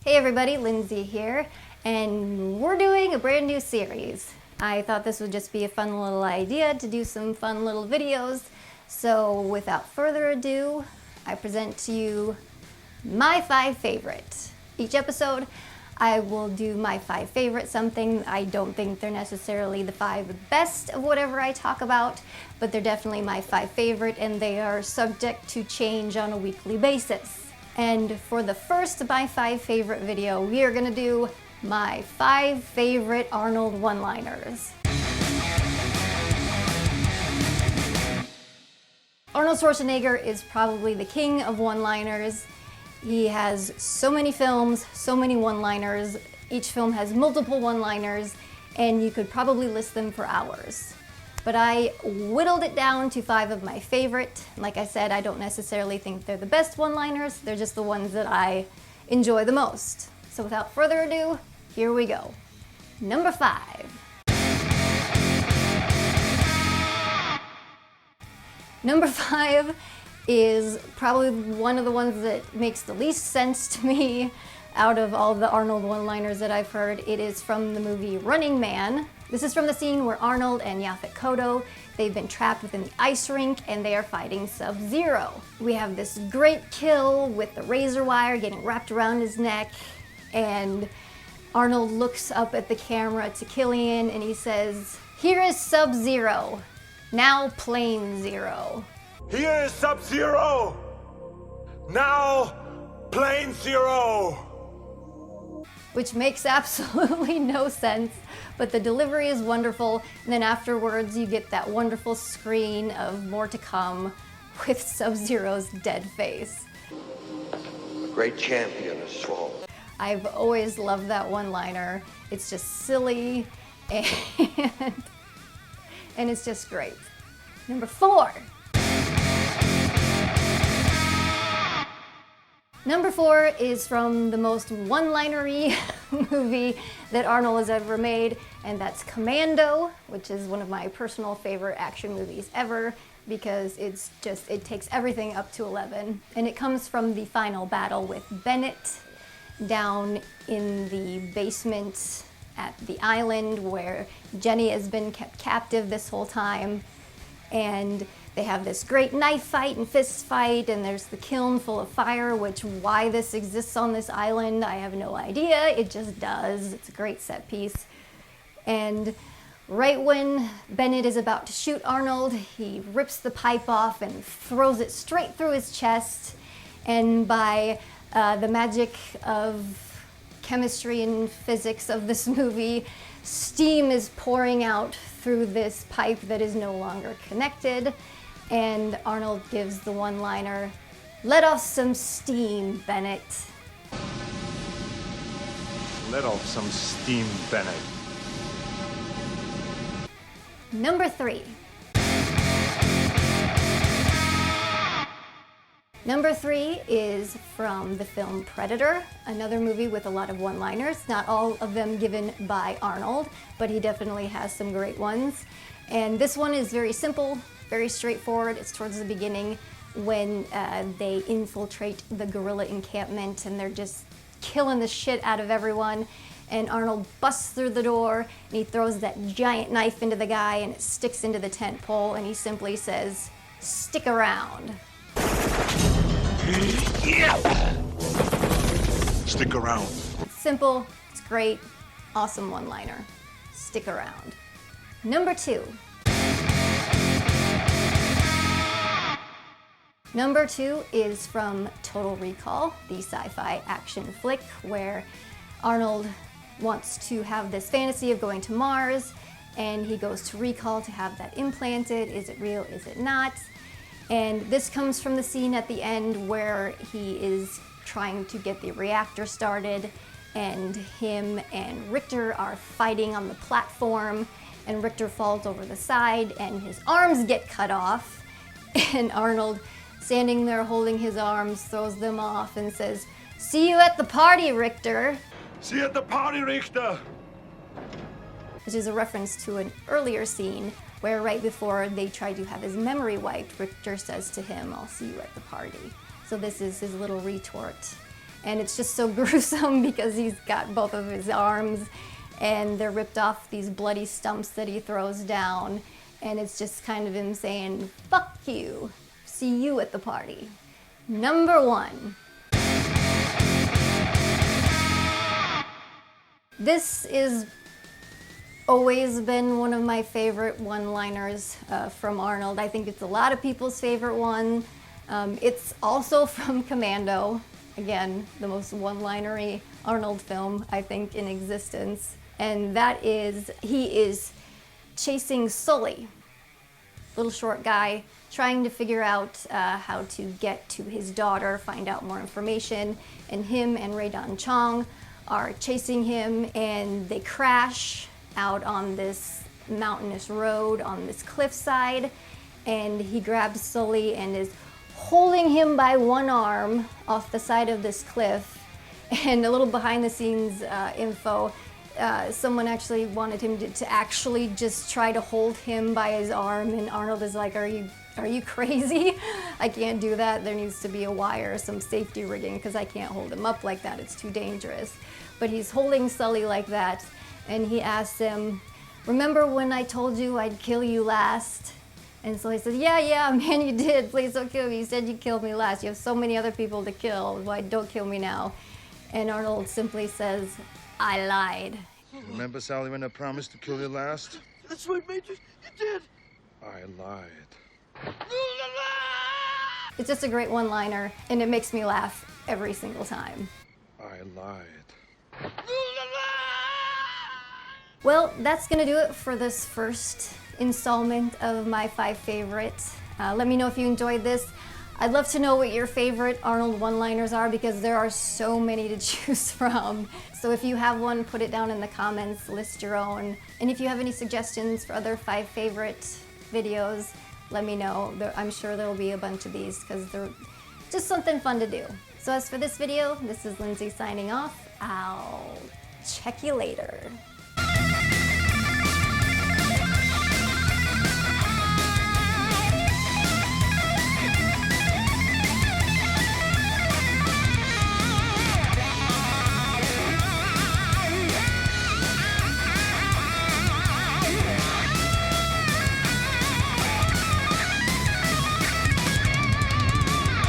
Hey everybody, Lindsay here, and we're doing a brand new series. I thought this would just be a fun little idea to do some fun little videos. So without further ado, I present to you my 5 favorite. Each episode, I will do my 5 favorite something. I don't think they're necessarily the 5 best of whatever I talk about, but they're definitely my 5 favorite, and they are subject to change on a weekly basis. And for the first of my 5 favorite video, we are gonna do my 5 favorite Arnold one-liners. Arnold Schwarzenegger is probably the king of one-liners. He has so many films, so many one-liners. Each film has multiple one-liners, and you could probably list them for hours. But I whittled it down to 5 of my favorite. Like I said, I don't necessarily think they're the best one-liners, they're just the ones that I enjoy the most. So without further ado, here we go. Number 5. Number 5 is probably one of the ones that makes the least sense to me out of all the Arnold one-liners that I've heard. It is from the movie Running Man. This is from the scene where Arnold and Yaphet Kotto, they've been trapped within the ice rink and they are fighting Sub-Zero. We have this great kill with the razor wire getting wrapped around his neck, and Arnold looks up at the camera to Killian and he says, "Here is Sub-Zero, now Plane Zero." Here is Sub-Zero, now Plane Zero. Which makes absolutely no sense, but the delivery is wonderful, and then afterwards you get that wonderful screen of more to come with Sub-Zero's dead face. A great champion is swole. I've always loved that one-liner. It's just silly and it's just great. Number 4. Number 4 is from the most one-linery movie that Arnold has ever made, and that's Commando, which is one of my personal favorite action movies ever because it takes everything up to 11. And it comes from the final battle with Bennett down in the basement at the island where Jenny has been kept captive this whole time. And they have this great knife fight and fist fight, and there's the kiln full of fire, which why this exists on this island, I have no idea. It just does. It's a great set piece. And right when Bennett is about to shoot Arnold, he rips the pipe off and throws it straight through his chest. And by the magic of chemistry and physics of this movie, steam is pouring out through this pipe that is no longer connected, and Arnold gives the one-liner, "Let off some steam, Bennett." Let off some steam, Bennett. Number 3. Number 3 is from the film Predator, another movie with a lot of one-liners, not all of them given by Arnold, but he definitely has some great ones. And this one is very simple, very straightforward. It's towards the beginning when they infiltrate the guerrilla encampment and they're just killing the shit out of everyone. And Arnold busts through the door and he throws that giant knife into the guy and it sticks into the tent pole, and he simply says, "Stick around." Yeah. Stick around. It's simple, it's great, awesome one-liner. Stick around. Number 2. Number 2 is from Total Recall, the sci-fi action flick where Arnold wants to have this fantasy of going to Mars, and he goes to Recall to have that implanted. Is it real? Is it not? And this comes from the scene at the end where he is trying to get the reactor started, and him and Richter are fighting on the platform, and Richter falls over the side and his arms get cut off, and Arnold, standing there holding his arms, throws them off and says, "See you at the party, Richter." See you at the party, Richter. Which is a reference to an earlier scene where right before they try to have his memory wiped, Richter says to him, "I'll see you at the party." So this is his little retort. And it's just so gruesome because he's got both of his arms and they're ripped off these bloody stumps that he throws down. And it's just kind of him saying, "Fuck you, see you at the party." Number 1. This is always been one of my favorite one-liners from Arnold. I think it's a lot of people's favorite one. It's also from Commando. Again, the most one-linery Arnold film, I think, in existence. And that is, he is chasing Sully, little short guy, trying to figure out how to get to his daughter, find out more information. And him and Ray Dan Chong are chasing him, and they crash out on this mountainous road on this cliffside. And he grabs Sully and is holding him by one arm off the side of this cliff. And a little behind the scenes info, someone actually wanted him to actually just try to hold him by his arm, and Arnold is like, are you crazy? I can't do that. There needs to be a wire, some safety rigging, because I can't hold him up like that. It's too dangerous. But he's holding Sully like that, and he asks him, "Remember when I told you I'd kill you last?" And so he says, yeah, man, you did. Please don't kill me. You said you killed me last. You have so many other people to kill. Why don't kill me now? And Arnold simply says, "I lied." Remember, Sally, when I promised to kill you last? That's right, Major. You did. I lied. It's just a great one-liner, and it makes me laugh every single time. I lied. Well, that's gonna do it for this first installment of my 5 favorites. Let me know if you enjoyed this. I'd love to know what your favorite Arnold one-liners are, because there are so many to choose from. So if you have one, put it down in the comments, list your own. And if you have any suggestions for other 5 favorite videos, let me know. I'm sure there will be a bunch of these because they're just something fun to do. So as for this video, this is Lindsay signing off. I'll check you later.